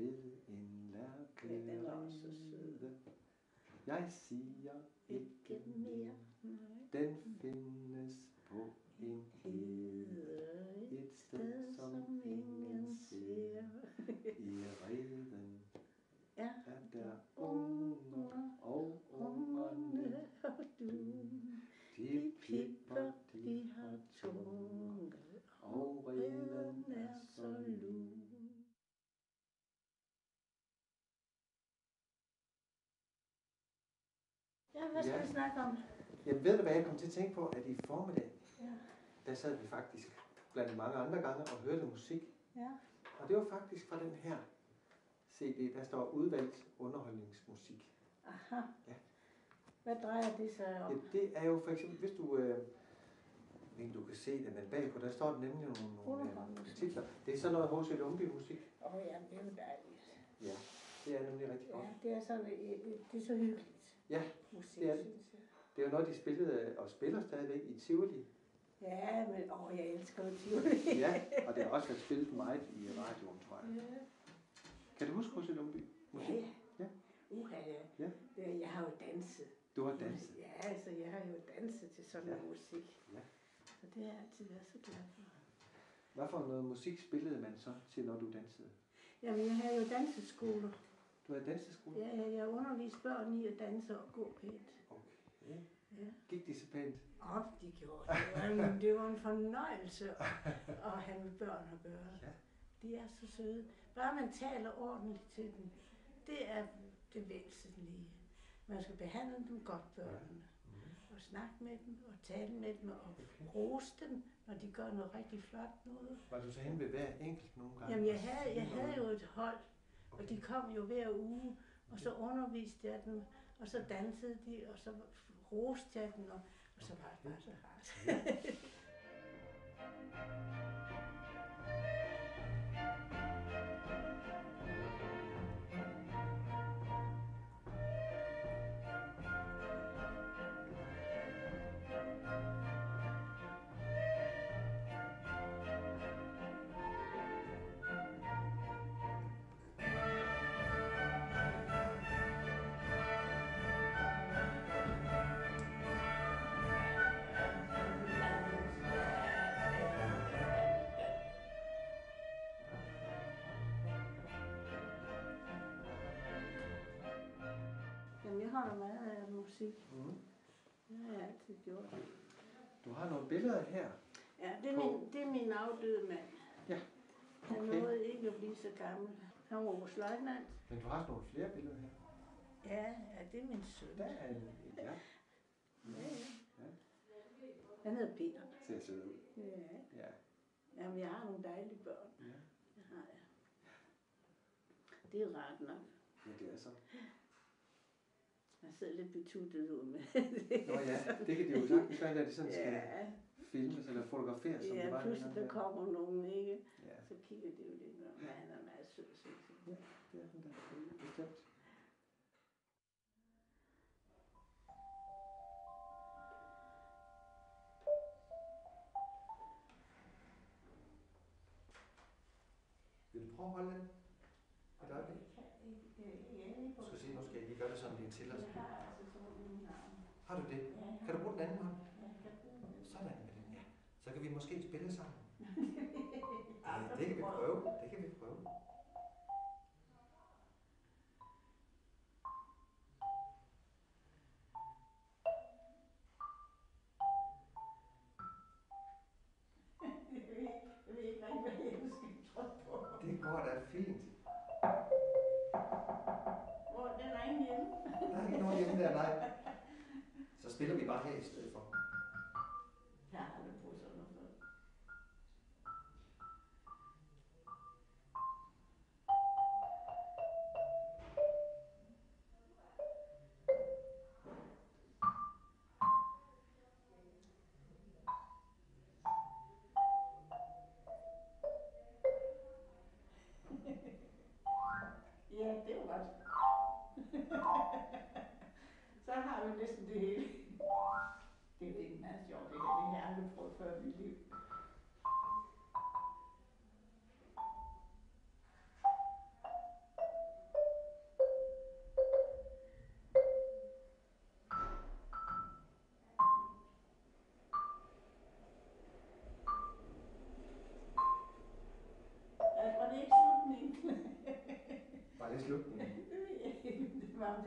ved en lærke. Ja, den er også sød. Jeg siger ikke mere. Den findes på en hede, et sted som ingen ser. I reden er der unger, og ungerne og du. De pipper, de har tunge, og reden er så lun. Ja, hvad skal vi snakke om? Jamen ved du hvad, jeg kom til at tænke på, at i formiddag, Ja. der sad vi faktisk blandt mange andre gange og hørte musik. Ja. Og det var faktisk fra den her CD, der står udvalgt underholdningsmusik. Aha. Ja. Hvad drejer det sig om? Ja, det er jo for eksempel, hvis du, du kan se det, men bagpå, der står der nemlig nogle titler. Det er sådan noget H.C. Lumbye-musik. Ja, det er jo dejligt. Ja, det er nemlig rigtig godt. Ja, det er, sådan, det er så hyggeligt. Ja, musik, det er det. synes jeg. Det er jo noget, de spillede og spiller stadigvæk i Tivoli. Ja, men jeg elsker jo Tivoli. Ja, og det har også været spillet meget i radioen, tror jeg. Ja. Kan du huske H.C. Lumbye? Ja. Ja. Ja. Jeg har jo danset. Du har danset? Ja, altså jeg har jo danset til sådan noget musik. Ja. Så det har jeg altid været så glad for. Hvad for noget musik spillede man så til, når du dansede? Jamen, jeg havde jo danseskoler. Du havde danseskole? Ja, jeg underviste børn i at danse og gå pænt. Okay. Ja. Gik de så pænt? De gjorde det. Det var en fornøjelse at have med børn at gøre. Ja. De er så søde. Bare man taler ordentligt til dem, det er det væsentlige. Man skal behandle dem godt, børnene. Og snakke med dem, og tale med dem, og rose dem, når de gør noget rigtig flot noget. Var du så hen ved hver enkelt nogle gange? Jamen, jeg havde jo et hold, og de kom jo hver uge, og så underviste jeg dem, og så dansede de, og så roste jeg dem, og så var det bare så rart. Jamen, jeg holder meget af musik. Det har jeg altid gjort. Du har nogle billeder her. Ja, det er min afdøde mand. Ja. Okay. Han nåede ikke at blive så gammel. Han var vores løjtnant. Men du har nogle flere billeder her. Ja, det er min søn. Der er en, ja. Ja. Han hedder Peter. Ser sød ud. Ja. Ja. Jamen, jeg har nogle dejlige børn. Ja. Det har jeg. Det er rart nok. Ja, det er så. Jeg sidder lidt betuttet ud med Nå ja, det kan det jo sagtens være, at det sådan skal filmes eller fotograferes, som det var. Ja, pludselig der kommer nogen, ikke? Ja. Så kigger det jo lidt, men han er meget sød, synes jeg. Ja, det er han da. Bestemt. Vil du prøve at holde den? Et øjeblik. Du skal se, nu skal jeg lige gøre det sådan lidt til os. Har du det? Kan du bruge den anden hånd? Sådan med den, ja. Så kan vi måske spille sammen. Ja, det kan vi prøve. Det kan vi prøve. Jeg ved ikke rigtig, hvad jeg skal trykke på. Det går da fint. Hvor den er ingen hjemme? Der er ikke nogen hjemme der, nej. Så spiller vi bare her i stedet for. Jeg har aldrig prøvet sådan noget før. Ja, det var godt. Så har vi næsten det hele. Det er jo ikke meget sjovt, det her. Det har jeg aldrig prøvet før i mit liv.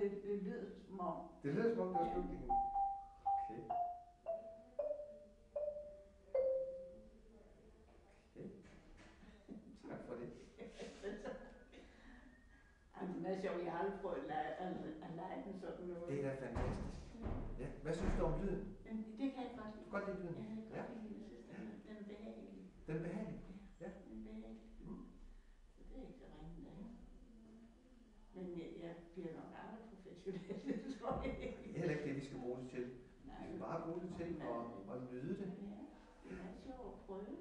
det lyder som om. Det lyder som om, det var slutningen. Okay. Okay. Tak for det. Altså, det er sjovt, jeg har aldrig prøvet at lege den sådan noget. Det er da fantastisk. Ja. Hvad synes du om lyden? Det kan jeg godt lide. Du kan godt lide lyden? Ja, jeg kan godt lide den. Jeg synes, den er behagelig. Den er behagelig? Ja. Den er behagelig. Så det er ikke så ringe da. Men jeg bliver nok aldrig professionel, det tror jeg ikke. Det er heller ikke det, vi skal bruge det til. Vi skal bare bruge det til at nyde det. Ja, det er sjovt at prøve.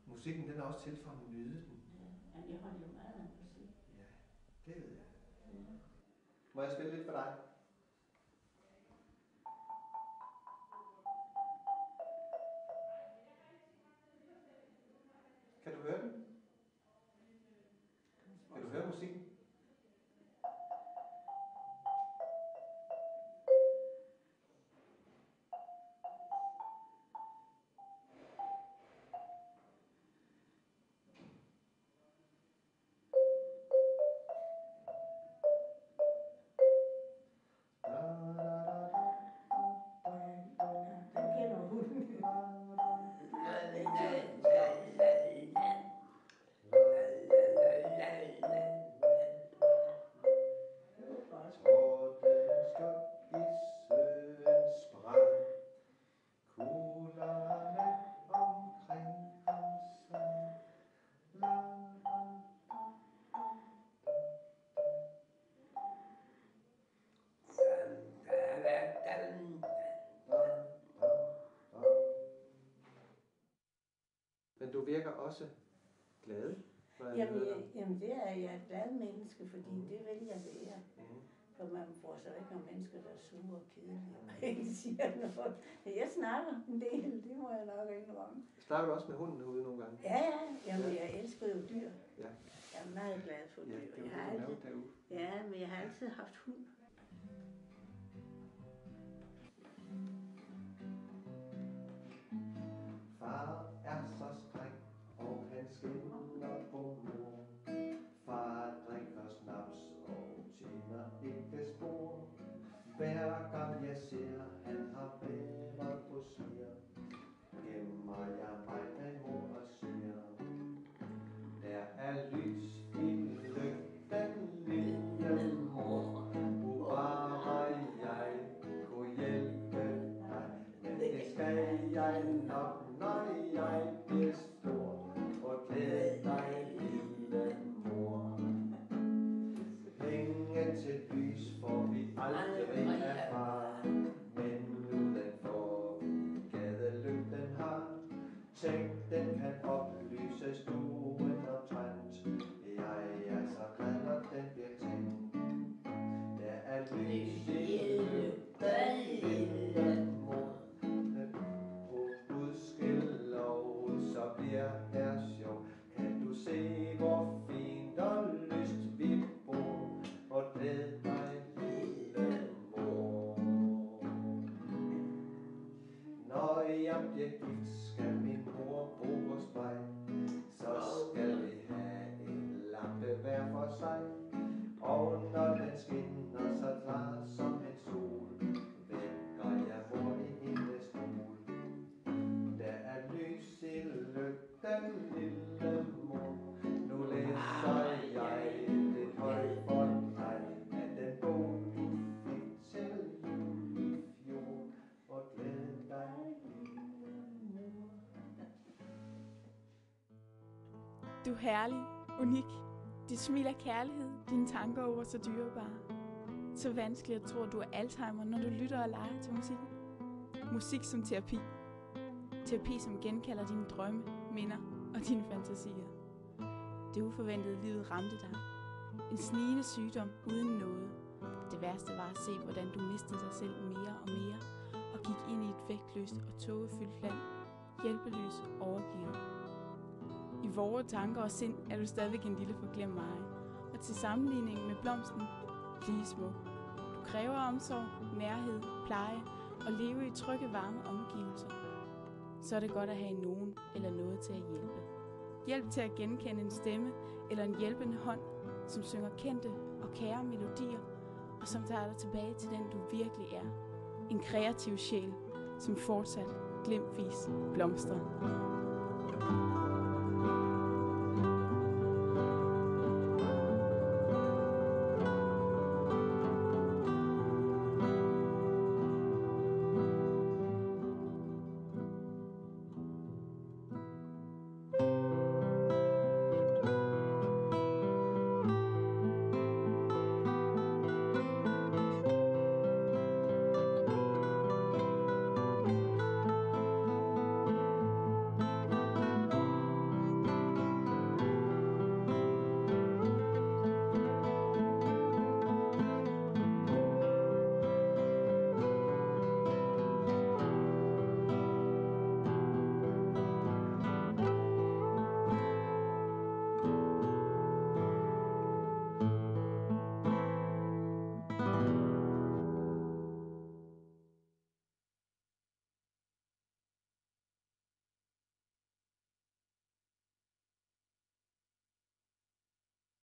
Musikken, den er også til for at nyde den. Ja, men jeg holder jo meget af musik. Ja, det ved jeg. Ja. Må jeg spille lidt for dig? Kan du høre den? Kan du høre musikken? Men du virker også glad. Jamen det er jeg et glad menneske, fordi det vil jeg være. For man får så ikke nogle mennesker, der er sure og kedelige og ikke siger noget. Jeg snakker en del, det må jeg nok indrømme. Snakker du også med hunden herude nogle gange? Ja. Jamen jeg elsker jo dyr. Ja. Jeg er meget glad for dyr. Ja, det er jo det, ja, men jeg har altid haft hund. Far er så streng, og han skinner på mor. Far drikker snaps og tjener ikke spor. Hver gang jeg ser, han har været på sviger, gemmer jeg mig bag mor og siger, der er lys i lygten, lille mor. Bare jeg kunne hjælpe dig, men det skal jeg nok, når jeg bliver stor. Og glæd dig, lille mor. Penge til lys får vi aldrig erfare, men nu den får vi gadelygten har. Tænk, den kan oplyse stuen omtrent. Jeg er så glad, når den bliver tændt. Der er lys i lygten, lille mor. Gudskelov, så bliver her sjov. Kan du se, hvor fint og lyst vi bor? Og glæd dig, lille mor. Når jeg bliver gift, skal min mor bo hos mig. Så skal vi have en lampe hver for sig. Og når den skinner så klar som en sol, vækker jeg mor i hendes stol. Der er lys i lygten, lille mor. Nu læser jeg det højt for dig, af den bog du fik til jul i fjor. Og glæd dig, lille mor. Du er herlig, unik. Dit smil er kærlighed, dine tanker over så dyrebare. Så vanskeligt at tro, at du er Alzheimer, når du lytter og leger til musikken. Musik som terapi. Terapi, som genkalder dine drømme, minder og dine fantasier. Det uforventede livet ramte dig. En snigende sygdom uden noget. Det værste var at se, hvordan du mistede dig selv mere og mere, og gik ind i et vægtløst og tågefyldt land, hjælpeløs overgivet. I vore tanker og sind er du stadigvæk en lille forglemt mig, og til sammenligning med blomsten, lige smuk. Du kræver omsorg, nærhed, pleje og leve i trygge, varme omgivelser. Så er det godt at have nogen eller noget til at hjælpe. Hjælp til at genkende en stemme eller en hjælpende hånd, som synger kendte og kære melodier, og og som tager dig tilbage til den, du virkelig er. En kreativ sjæl, som fortsat glimtvis blomstrer.